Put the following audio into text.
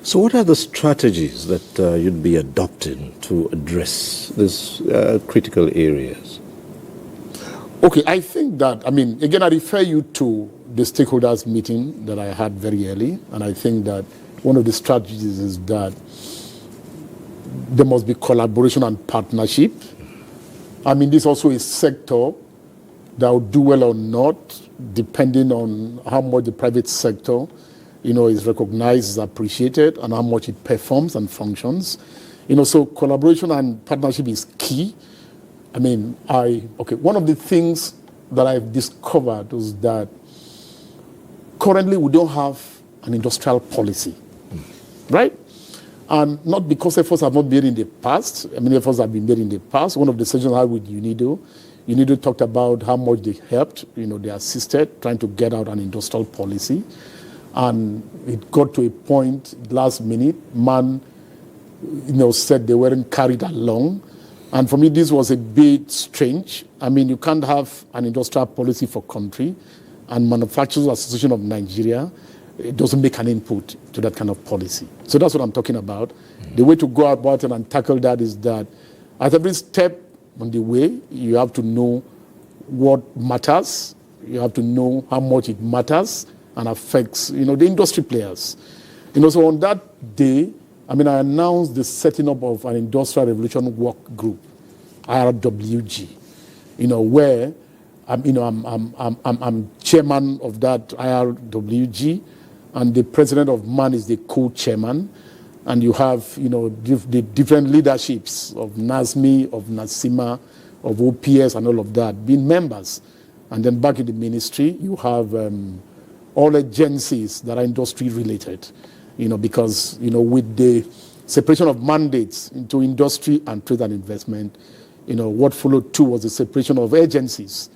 So what are the strategies that you'd be adopting to address these critical areas? Okay, I think that, again, I refer you to the stakeholders meeting that I had very early, and I think that one of the strategies is that there must be collaboration and partnership. This also is a sector that will do well or not, depending on how much the private sector, is recognized, is appreciated, and how much it performs and functions. So collaboration and partnership is key. One of the things that I've discovered is that currently we don't have an industrial policy, right? And not because efforts have not been made in the past. Efforts have been made in the past. One of the sessions I had with UNIDO talked about how much they helped, they assisted trying to get out an industrial policy. And it got to a point last minute, man, said they weren't carried along. And for me, this was a bit strange. You can't have an industrial policy for country, and Manufacturers Association of Nigeria, it doesn't make an input to that kind of policy. So that's what I'm talking about. The way to go about it and tackle that is that at every step on the way, you have to know what matters. You have to know how much it matters and affects, the industry players. So on that day, I announced the setting up of an Industrial Revolution Work Group, IRWG, where I'm chairman of that IRWG, and the president of MAN is the co-chairman, and you have, the different leaderships of NASMI, of NASIMA, of OPS, and all of that being members. And then back in the ministry, you have all agencies that are industry related. Because, with the separation of mandates into industry and trade and investment, what followed too was the separation of agencies